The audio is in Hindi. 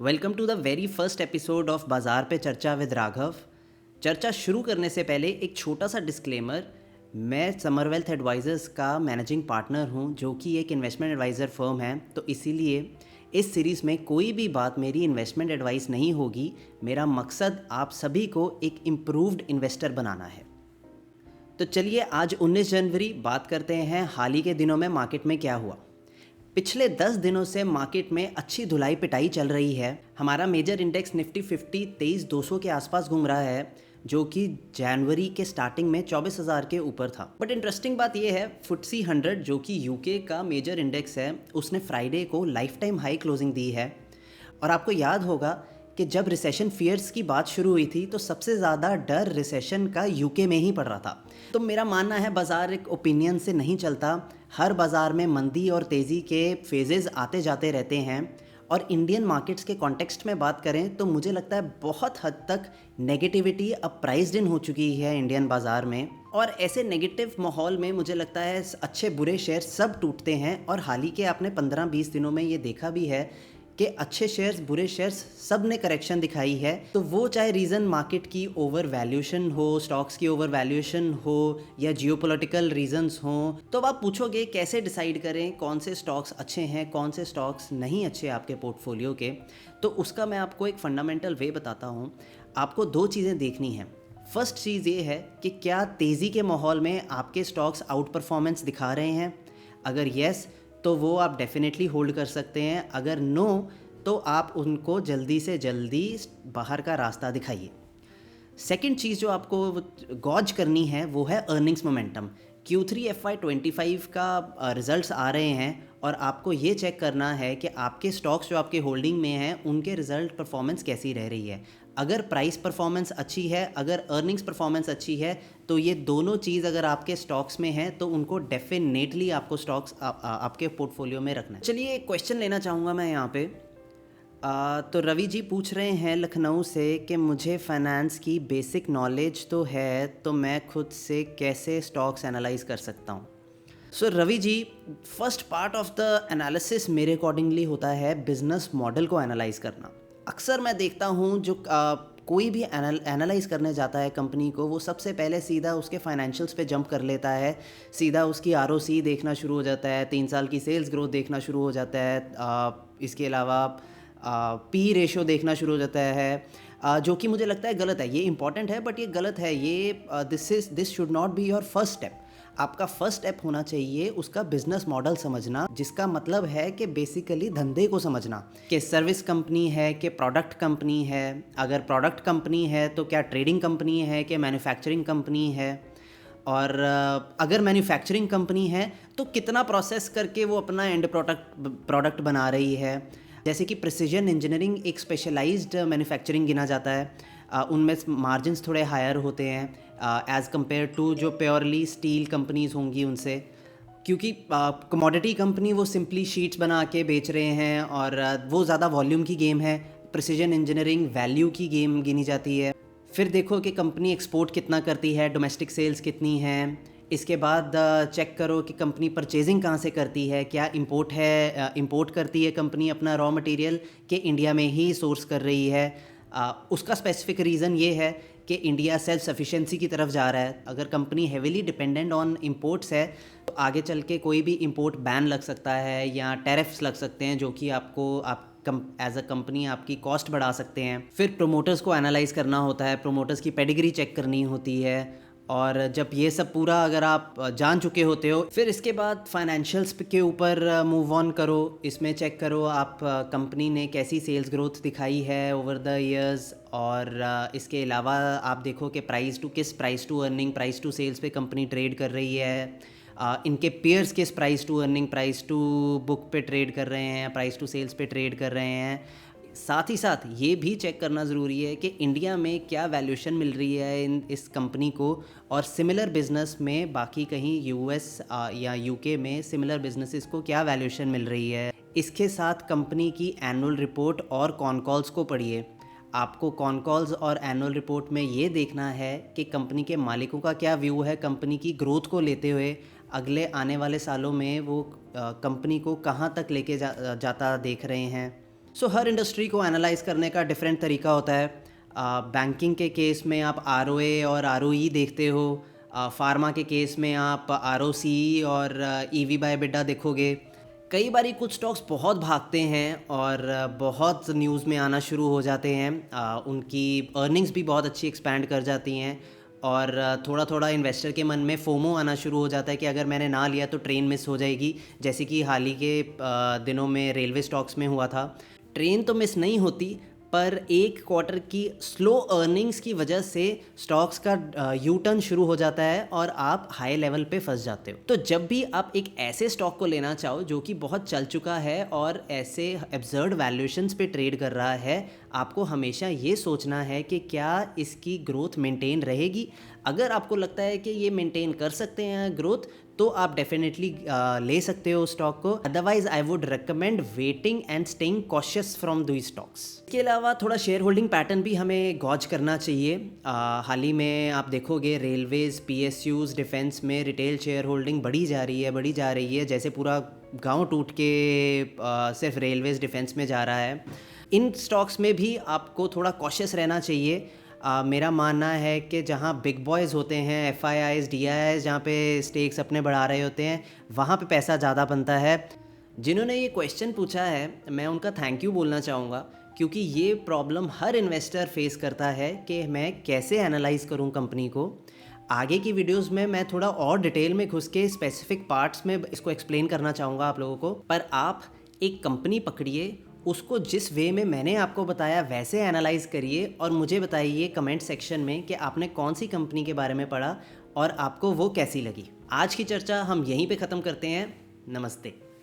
Welcome to the very first episode of बाजार पे चर्चा विद राघव। चर्चा शुरू करने से पहले एक छोटा सा डिस्क्लेमर। मैं समर वेल्थ एडवाइज़र्स का मैनेजिंग पार्टनर हूं, जो कि एक इन्वेस्टमेंट एडवाइज़र फर्म है। तो इसीलिए इस सीरीज़ में कोई भी बात मेरी इन्वेस्टमेंट एडवाइस नहीं होगी। मेरा मकसद आप सभी को एक इम्प्रूव्ड इन्वेस्टर बनाना है। तो चलिए आज 19 जनवरी बात करते हैं हाल ही के दिनों में मार्केट में क्या हुआ। पिछले 10 दिनों से मार्केट में अच्छी धुलाई पिटाई चल रही है। हमारा मेजर इंडेक्स निफ्टी 50 23,200 के आसपास घूम रहा है, जो कि जनवरी के स्टार्टिंग में 24,000 के ऊपर था। बट इंटरेस्टिंग बात यह है, FTSE 100 जो कि यूके का मेजर इंडेक्स है, उसने फ्राइडे को लाइफ टाइम हाई क्लोजिंग दी है। और आपको याद होगा कि जब रिसेशन फियर्स की बात शुरू हुई थी तो सबसे ज़्यादा डर रिसेशन का यूके में ही पड़ रहा था। तो मेरा मानना है बाज़ार एक ओपिनियन से नहीं चलता। हर बाज़ार में मंदी और तेज़ी के फेजेस आते जाते रहते हैं। और इंडियन मार्केट्स के कॉन्टेक्स्ट में बात करें तो मुझे लगता है बहुत हद तक नेगेटिविटी अब प्राइस्ड इन हो चुकी है इंडियन बाज़ार में। और ऐसे नेगेटिव माहौल में मुझे लगता है अच्छे बुरे शेयर सब टूटते हैं। और हाल ही के आपने 15-20 दिनों में ये देखा भी है कि अच्छे शेयर्स बुरे शेयर्स सब ने करेक्शन दिखाई है। तो वो चाहे रीज़न मार्केट की ओवर वैल्यूएशन हो, स्टॉक्स की ओवर वैल्यूएशन हो, या जियोपॉलिटिकल रीजंस हो। तो अब आप पूछोगे कैसे डिसाइड करें कौन से स्टॉक्स अच्छे हैं, कौन से स्टॉक्स नहीं अच्छे आपके पोर्टफोलियो के। तो उसका मैं आपको एक फंडामेंटल वे बताता हूँ। आपको दो चीज़ें देखनी हैं। फर्स्ट चीज़ ये है कि क्या तेज़ी के माहौल में आपके स्टॉक्स आउट परफॉर्मेंस दिखा रहे हैं। अगर येस तो वो आप डेफिनेटली होल्ड कर सकते हैं। अगर नो तो आप उनको जल्दी से जल्दी बाहर का रास्ता दिखाइए। सेकंड चीज़ जो आपको गॉज करनी है वो है अर्निंग्स मोमेंटम। Q3 FY25 का रिजल्ट्स आ रहे हैं और आपको ये चेक करना है कि आपके स्टॉक्स जो आपके होल्डिंग में हैं उनके रिजल्ट परफॉर्मेंस कैसी रह रही है। अगर प्राइस परफॉर्मेंस अच्छी है, अगर अर्निंग्स परफॉर्मेंस अच्छी है, तो ये दोनों चीज़ अगर आपके स्टॉक्स में हैं तो उनको डेफिनेटली आपको स्टॉक्स आपके पोर्टफोलियो में रखना है। चलिए एक क्वेश्चन लेना चाहूँगा मैं यहाँ पे। तो रवि जी पूछ रहे हैं लखनऊ से कि मुझे फाइनेंस की बेसिक नॉलेज तो है, तो मैं खुद से कैसे स्टॉक्स एनालाइज कर सकता हूँ। So Ravi ji, first part of the analysis मेरे अकॉर्डिंगली होता है बिजनेस मॉडल को एनालाइज करना। अक्सर मैं देखता हूँ जो कोई भी एनालाइज करने जाता है कंपनी को, वो सबसे पहले सीधा उसके फाइनेंशियल्स पे जंप कर लेता है। सीधा उसकी ROC देखना शुरू हो जाता है, 3 साल की सेल्स ग्रोथ देखना शुरू हो जाता है। इसके अलावा P रेशो देखना शुरू हो जाता है, जो कि मुझे लगता है गलत है। ये इंपॉर्टेंट है बट ये गलत है। ये this should not be your first step. आपका फर्स्ट स्टेप होना चाहिए उसका बिजनेस मॉडल समझना, जिसका मतलब है कि बेसिकली धंधे को समझना कि सर्विस कंपनी है कि प्रोडक्ट कंपनी है। अगर प्रोडक्ट कंपनी है तो क्या ट्रेडिंग कंपनी है कि मैन्युफैक्चरिंग कंपनी है। और अगर मैन्युफैक्चरिंग कंपनी है तो कितना प्रोसेस करके वो अपना एंड प्रोडक्ट बना रही है। जैसे कि प्रिसीजन इंजीनियरिंग एक स्पेशलाइज्ड मैन्युफैक्चरिंग गिना जाता है। उनमें मार्जिन्स थोड़े हायर होते हैं एज़ कम्पेयर टू जो प्योरली स्टील कंपनीज़ होंगी उनसे, क्योंकि कमोडिटी कंपनी वो सिंपली शीट्स बना के बेच रहे हैं और वो ज़्यादा वॉल्यूम की गेम है। प्रिसीजन इंजीनियरिंग वैल्यू की गेम गिनी जाती है। फिर देखो कि कंपनी एक्सपोर्ट कितना करती है, डोमेस्टिक सेल्स कितनी हैं। इसके बाद चेक करो कि कंपनी परचेजिंग कहाँ से करती है, क्या इंपोर्ट है, इंपोर्ट करती है कंपनी अपना रॉ मटेरियल कि इंडिया में ही सोर्स कर रही है। उसका स्पेसिफिक रीज़न ये है कि इंडिया सेल्फ सफिशिएंसी की तरफ जा रहा है। अगर company heavily dependent on imports है तो आगे चल के कोई भी इंपोर्ट बैन लग सकता है या टैरिफ्स लग सकते हैं, जो कि आप एज अ कंपनी आपकी कॉस्ट बढ़ा सकते हैं। फिर प्रोमोटर्स को एनालाइज करना होता है, प्रोमोटर्स की पेडिग्री चेक करनी होती है। और जब ये सब पूरा अगर आप जान चुके होते हो, फिर इसके बाद फाइनेंशियल्स के ऊपर मूव ऑन करो। इसमें चेक करो आप कंपनी ने कैसी सेल्स ग्रोथ दिखाई है ओवर द इयर्स। और इसके अलावा आप देखो कि price to earning, price to sales पे कंपनी ट्रेड कर रही है। इनके पेयर्स किस price to earning, price to book पे ट्रेड कर रहे हैं, प्राइस टू सेल्स पे ट्रेड कर रहे हैं। साथ ही साथ ये भी चेक करना ज़रूरी है कि इंडिया में क्या वैल्यूएशन मिल रही है इस कंपनी को, और सिमिलर बिजनेस में बाकी कहीं US या UK में सिमिलर बिजनेसेस को क्या वैल्यूएशन मिल रही है। इसके साथ कंपनी की एनुअल रिपोर्ट और कॉन कॉल्स को पढ़िए। आपको कॉन कॉल्स और एनुअल रिपोर्ट में ये देखना है कि कंपनी के मालिकों का क्या व्यू है कंपनी की ग्रोथ को लेते हुए। अगले आने वाले सालों में वो कंपनी को कहाँ तक लेके जाता देख रहे हैं। सो हर इंडस्ट्री को एनालाइज करने का डिफरेंट तरीका होता है। बैंकिंग के केस में आप आरओए और आरओई देखते हो। फार्मा के केस में आप आरओसी और ईवी बाय बिडा देखोगे। कई बारी कुछ स्टॉक्स बहुत भागते हैं और बहुत न्यूज़ में आना शुरू हो जाते हैं। उनकी अर्निंग्स भी बहुत अच्छी एक्सपैंड कर जाती हैं और थोड़ा थोड़ा इन्वेस्टर के मन में फोमो आना शुरू हो जाता है कि अगर मैंने ना लिया तो ट्रेन मिस हो जाएगी, जैसे कि हाल ही के दिनों में रेलवे स्टॉक्स में हुआ था। ट्रेन तो मिस नहीं होती, पर एक क्वार्टर की स्लो अर्निंग्स की वजह से स्टॉक्स का यू टर्न शुरू हो जाता है और आप हाई लेवल पे फंस जाते हो। तो जब भी आप एक ऐसे स्टॉक को लेना चाहो जो कि बहुत चल चुका है और ऐसे एब्सर्ड वैल्यूएशंस पे ट्रेड कर रहा है, आपको हमेशा ये सोचना है कि क्या इसकी ग्रोथ मेंटेन रहेगी। अगर आपको लगता है कि ये मेंटेन कर सकते हैं ग्रोथ, तो आप डेफिनेटली ले सकते हो स्टॉक को। Otherwise I would recommend waiting and staying cautious from दो स्टॉक्स। इसके अलावा थोड़ा शेयर होल्डिंग पैटर्न भी हमें गॉज करना चाहिए। हाल ही में आप देखोगे रेलवेज, पीएसयूज, डिफेंस में रिटेल शेयर होल्डिंग बढ़ी जा रही है, जैसे पूरा गांव टूट के सिर्फ रेलवेज डिफेंस में जा रहा है। इन स्टॉक्स में भी आपको थोड़ा कॉशियस रहना चाहिए। मेरा मानना है कि जहाँ बिग बॉयज़ होते हैं, एफआईआईज़, डीआईआईज़, जहाँ पे स्टेक्स अपने बढ़ा रहे होते हैं, वहाँ पे पैसा ज़्यादा बनता है। जिन्होंने ये क्वेश्चन पूछा है, मैं उनका थैंक यू बोलना चाहूँगा, क्योंकि ये प्रॉब्लम हर इन्वेस्टर फेस करता है कि मैं कैसे एनालाइज़ करूँ कंपनी को। आगे की वीडियोस में मैं थोड़ा और डिटेल में घुस के स्पेसिफिक पार्ट्स में इसको एक्सप्लेन करना चाहूँगा आप लोगों को। पर आप एक कंपनी पकड़िए, उसको जिस वे में मैंने आपको बताया वैसे एनालाइज करिए और मुझे बताइए कमेंट सेक्शन में कि आपने कौन सी कंपनी के बारे में पढ़ा और आपको वो कैसी लगी। आज की चर्चा हम यहीं पे ख़त्म करते हैं। नमस्ते।